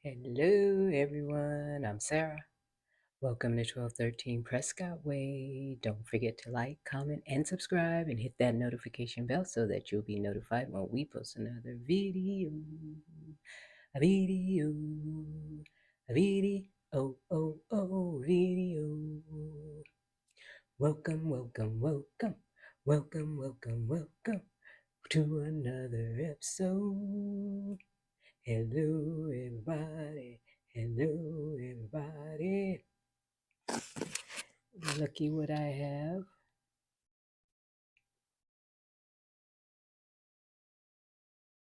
Hello, everyone. I'm Sarah. Welcome to 1213 Prescott Way. Don't forget to like, comment, and subscribe, and hit that notification bell so that you'll be notified when we post another video. A video. A video. Video. Welcome, welcome, welcome. Welcome, welcome, welcome to another episode. Hello, everybody. Hello, everybody. Lucky what I have.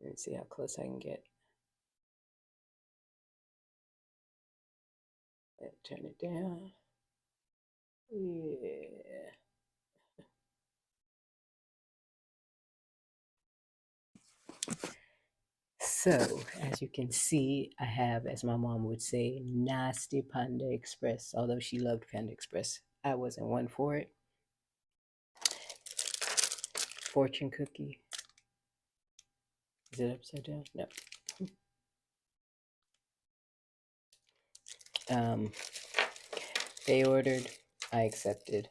Let's see how close I can get. Turn it down. Yeah. So, as you can see, I have, as my mom would say, nasty Panda Express. Although she loved Panda Express, I wasn't one for it. Fortune cookie. Is it upside down? No. They ordered, I accepted.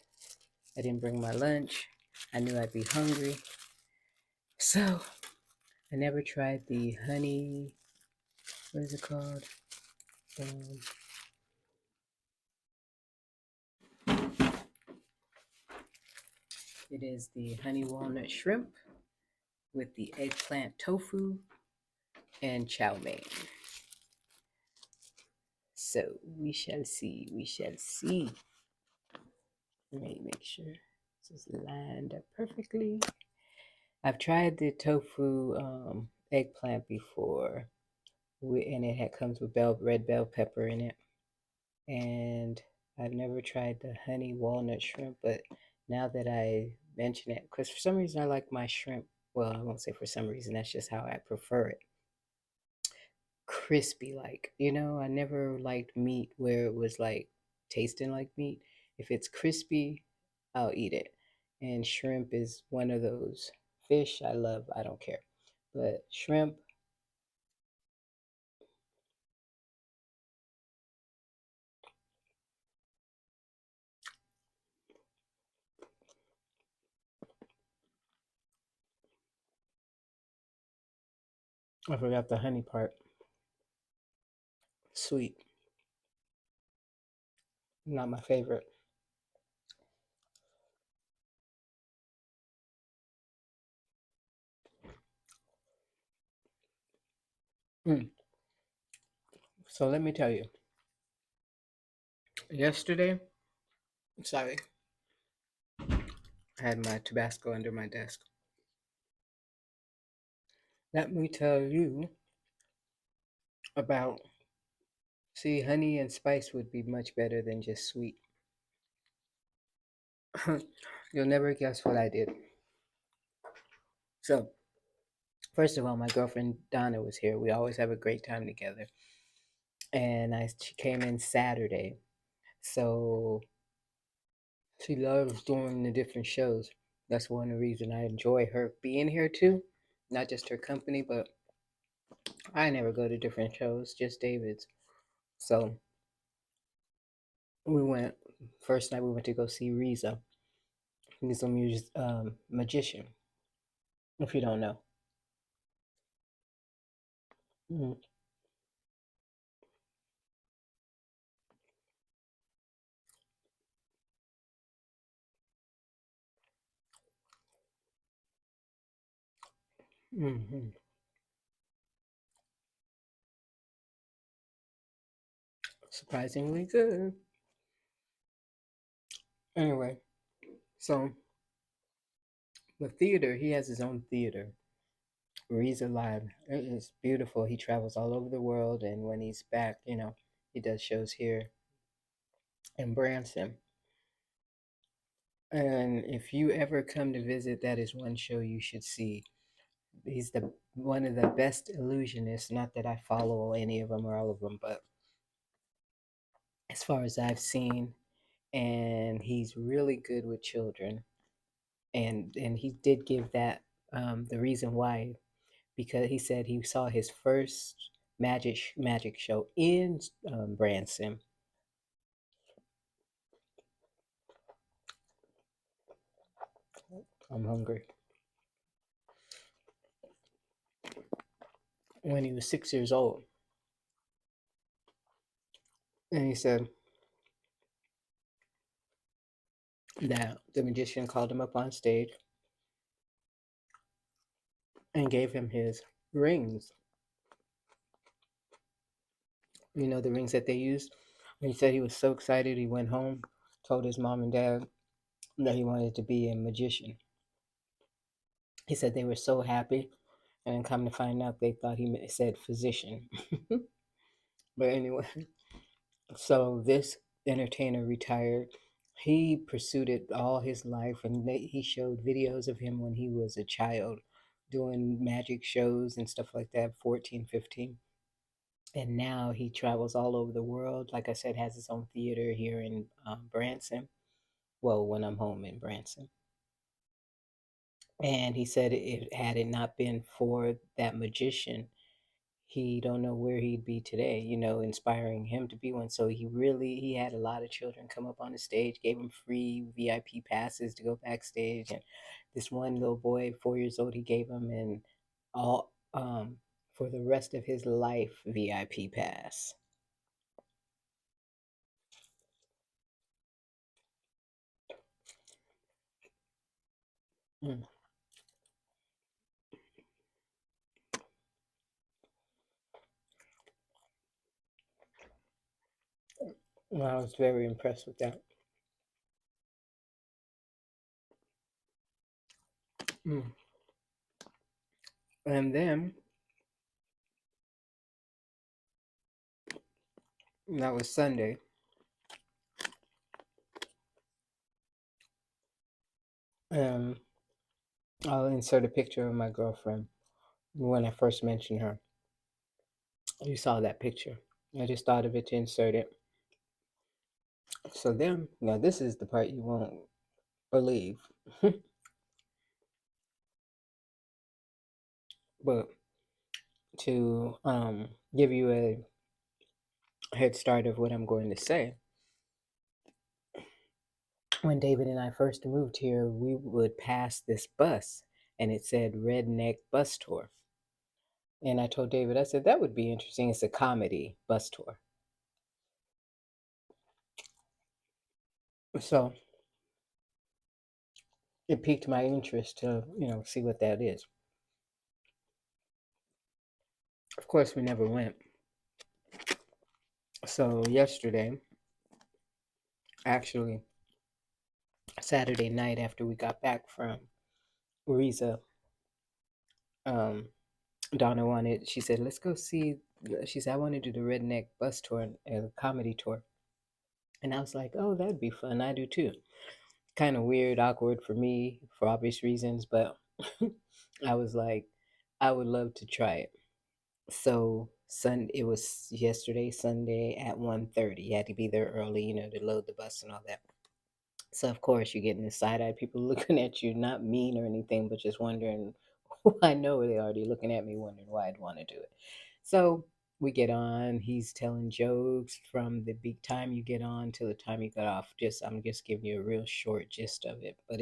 I didn't bring my lunch. I knew I'd be hungry. So, I never tried the honey, what is it called? Um, it is the honey walnut shrimp with the eggplant tofu and chow mein. So we shall see. We shall see. Let me make sure this is lined up perfectly. I've tried the tofu eggplant before, and it comes with red bell pepper in it. And I've never tried the honey walnut shrimp, but now that I mention it, because for some reason I like my shrimp, well, I won't say for some reason, that's just how I prefer it. Crispy, like, I never liked meat where it was like tasting like meat. If it's crispy, I'll eat it. And shrimp is one of those. Fish, I love, I don't care. But shrimp, I forgot the honey part. Sweet, not my favorite. Mm. So let me tell you, yesterday, sorry, I had my Tabasco under my desk. Let me tell you about, see, honey and spice would be much better than just sweet. You'll never guess what I did. So, first of all, my girlfriend Donna was here. We always have a great time together. And she came in Saturday. So, she loves doing the different shows. That's one of the reasons I enjoy her being here too. Not just her company, but I never go to different shows, just David's. So, we went, first night we went to go see Riza. He's a magician, if you don't know. Mm-hmm. Mm-hmm. Surprisingly good. Anyway, so the theater, he has his own theater. Riza Live. It is beautiful. He travels all over the world, and when he's back, he does shows here in Branson. And if you ever come to visit, that is one show you should see. He's the one of the best illusionists. Not that I follow any of them or all of them, but as far as I've seen, and he's really good with children. And he did give that the reason why, because he said he saw his first magic show in Branson. I'm hungry. When he was 6 years old, and he said that the magician called him up on stage and gave him his rings. You know, the rings that they used. And he said he was so excited. He went home, told his mom and dad that he wanted to be a magician. He said they were so happy, and then come to find out, they thought he said physician. But anyway, so this entertainer retired. He pursued it all his life, and he showed videos of him when he was a child doing magic shows and stuff like that, 14, 15. And now he travels all over the world. Like I said, has his own theater here in Branson. Well, when I'm home in Branson. And he said it had it not been for that magician, he don't know where he'd be today, you know, inspiring him to be one. So he had a lot of children come up on the stage, gave him free VIP passes to go backstage. And this one little boy, 4 years old, he gave him an all for the rest of his life VIP pass. Mm. Well, I was very impressed with that. Mm. And then that was Sunday. Um, I'll insert a picture of my girlfriend when I first mentioned her. You saw that picture. I just thought of it to insert it. So then, now this is the part you won't believe, but to give you a head start of what I'm going to say, when David and I first moved here, we would pass this bus and it said Redneck Bus Tour. And I told David, I said, that would be interesting. It's a comedy bus tour. So it piqued my interest to, see what that is. Of course, we never went. So yesterday, actually, Saturday night after we got back from Riza, um, Donna she said, let's go see, she said, I want to do the Redneck Bus Tour and a comedy tour. And I was like, oh, that'd be fun. I do too. Kind of weird, awkward for me for obvious reasons, but I was like, I would love to try it. So it was yesterday, Sunday at 1:30. You had to be there early, to load the bus and all that. So of course you're getting the side eye people looking at you, not mean or anything, but just wondering. I know they're already looking at me, wondering why I'd want to do it. So we get on. He's telling jokes from the big time you get on to the time you get off. I'm just giving you a real short gist of it. But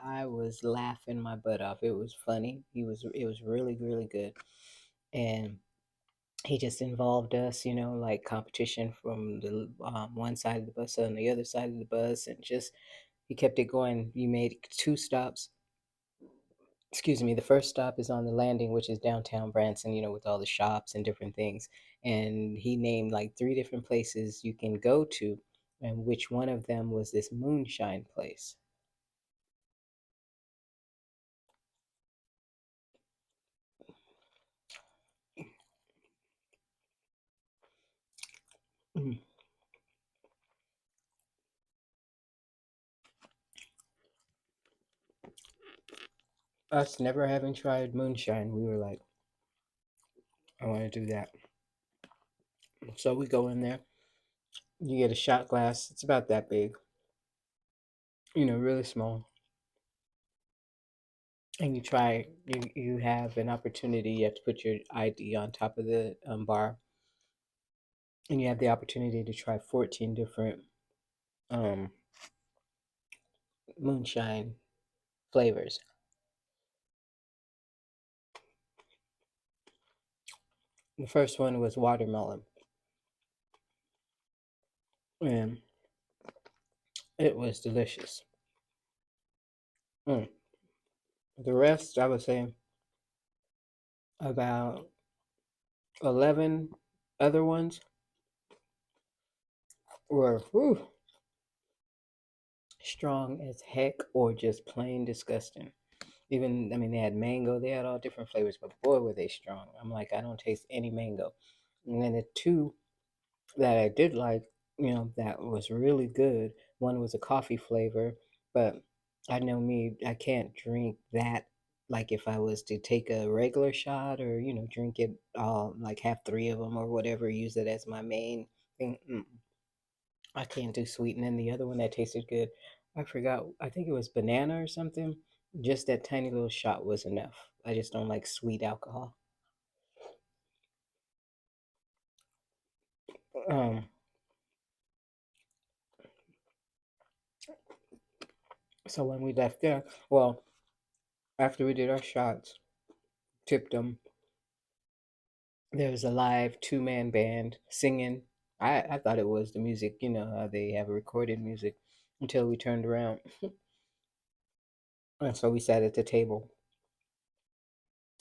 I was laughing my butt off. It was funny. It was really really good, and he just involved us, like competition from the one side of the bus on the other side of the bus, and just he kept it going. You made two stops. Excuse me. The first stop is on the landing, which is downtown Branson, with all the shops and different things. And he named like three different places you can go to, and which one of them was this moonshine place. Mm. Us never having tried moonshine, we were like, I want to do that. So we go in there. You get a shot glass. It's about that big, really small. and you try. You have an opportunity. You have to put your ID on top of the bar, and you have the opportunity to try 14 different um, moonshine flavors. The first one was watermelon, and it was delicious. Mm. The rest, I would say, about 11 other ones were whew, strong as heck or just plain disgusting. Even, I mean, they had mango, they had all different flavors, but boy, were they strong. I'm like, I don't taste any mango. And then the two that I did like, that was really good. One was a coffee flavor, but I know me, I can't drink that. Like if I was to take a regular shot or, drink it all, like have three of them or whatever, use it as my main thing. I can't do sweet. And then the other one that tasted good, I forgot, I think it was banana or something. Just that tiny little shot was enough. I just don't like sweet alcohol. Um, so when we left there, well, after we did our shots, tipped them, there was a live two-man band singing. I thought it was the music, how they have recorded music until we turned around. And so we sat at the table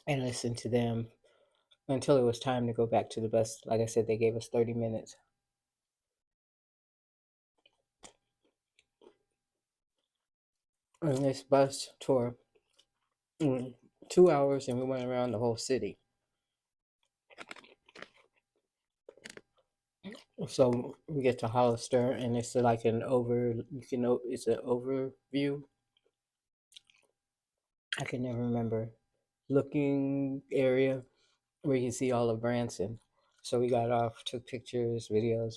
and listened to them until it was time to go back to the bus. Like I said, they gave us 30 minutes. And this bus tour, mm, 2 hours, and we went around the whole city. So we get to Hollister, and it's like an over. It's an overview. I can never remember looking area where you can see all of Branson. So we got off, took pictures, videos.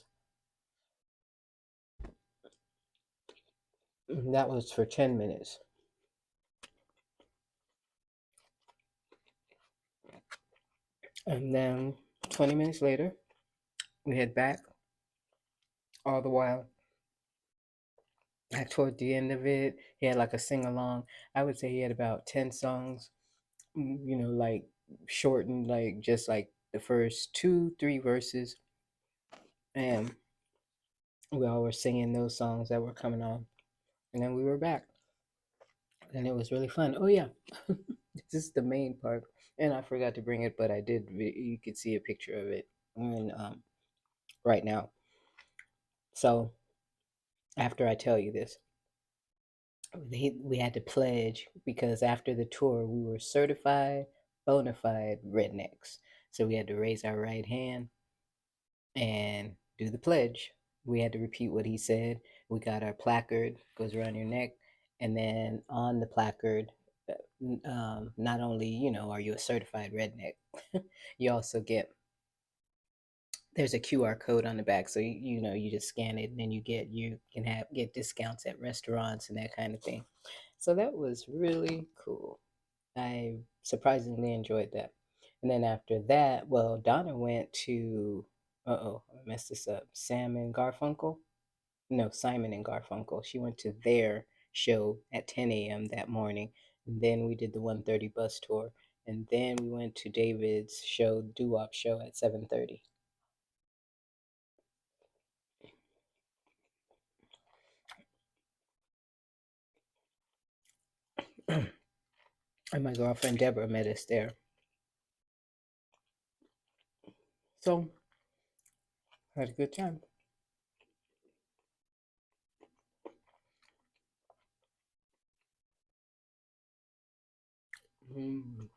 That was for 10 minutes, and then 20 minutes later, we head back. All the while, toward the end of it, he had like a sing along. I would say he had about 10 songs. Like shortened, like just like the first two, three verses, and we all were singing those songs that were coming on, and then we were back, and it was really fun. Oh yeah, this is the main part, and I forgot to bring it, but I did. You could see a picture of it when right now. So after I tell you this, we had to pledge because after the tour we were certified bona fide rednecks. So we had to raise our right hand and do the pledge. We had to repeat what he said. We got our placard, goes around your neck, and then on the placard, not only are you a certified redneck, you also get there's a QR code on the back, so you just scan it, and then you can get discounts at restaurants and that kind of thing. So that was really cool. I surprisingly enjoyed that. And then after that, well, Donna went to, I messed this up. Sam and Garfunkel? No, Simon and Garfunkel. She went to their show at 10 a.m. that morning. And then we did the 1:30 bus tour. And then we went to David's show, doo-wop show at 7:30. And my girlfriend Deborah met us there. So I had a good time. Mm.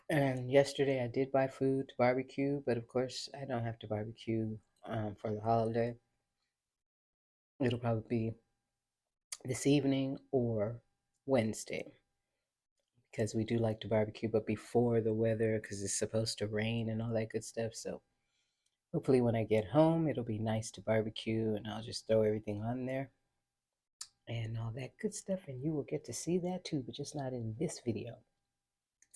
And yesterday I did buy food to barbecue, but of course I don't have to barbecue for the holiday. It'll probably be this evening or Wednesday because we do like to barbecue, but before the weather because it's supposed to rain and all that good stuff. So hopefully when I get home, it'll be nice to barbecue and I'll just throw everything on there and all that good stuff. And you will get to see that too, but just not in this video.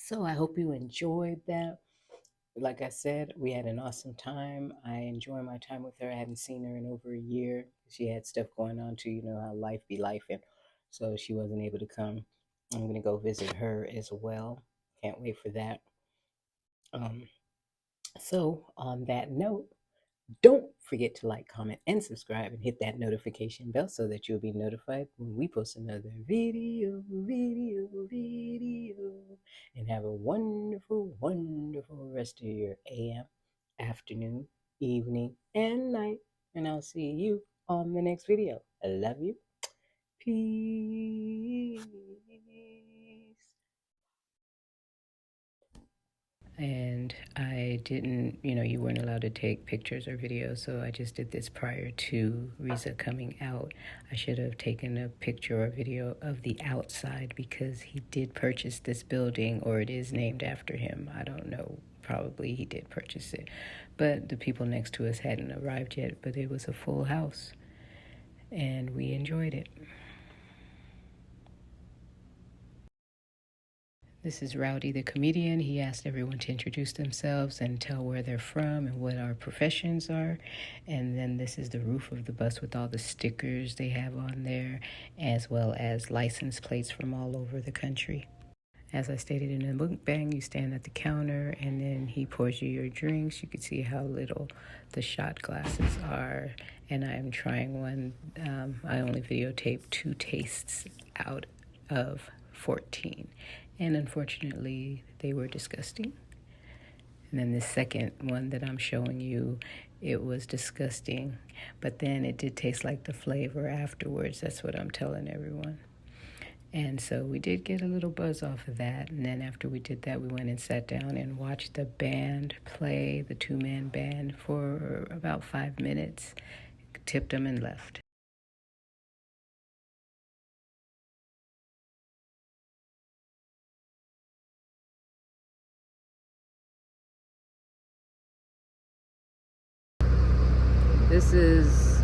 So I hope you enjoyed that. Like I said, we had an awesome time. I enjoy my time with her. I hadn't seen her in over a year. She had stuff going on too, you know how life be life, and so she wasn't able to come. I'm gonna go visit her as well. Can't wait for that. Um, so on that note, don't forget to like, comment, and subscribe, and hit that notification bell so that you'll be notified when we post another video. And have a wonderful, wonderful rest of your AM, afternoon, evening, and night. And I'll see you on the next video. I love you. Peace. And I didn't, you weren't allowed to take pictures or videos, so I just did this prior to Riza coming out. I should have taken a picture or video of the outside because he did purchase this building, or it is named after him. I don't know. Probably he did purchase it. But the people next to us hadn't arrived yet, but it was a full house, and we enjoyed it. This is Rowdy the comedian. He asked everyone to introduce themselves and tell where they're from and what our professions are. And then this is the roof of the bus with all the stickers they have on there, as well as license plates from all over the country. As I stated in the mukbang, you stand at the counter and then he pours you your drinks. You can see how little the shot glasses are. And I'm trying one. I only videotaped 2 tastes out of 14. And unfortunately, they were disgusting. And then the second one that I'm showing you, it was disgusting. But then it did taste like the flavor afterwards. That's what I'm telling everyone. And so we did get a little buzz off of that. And then after we did that, we went and sat down and watched the band play, the 2-man band, for about 5 minutes, tipped them and left. This is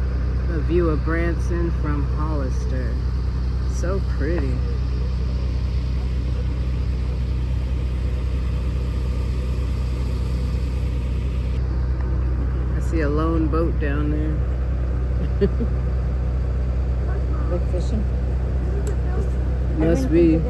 a view of Branson from Hollister. So pretty. I see a lone boat down there. Big fishing. Must be.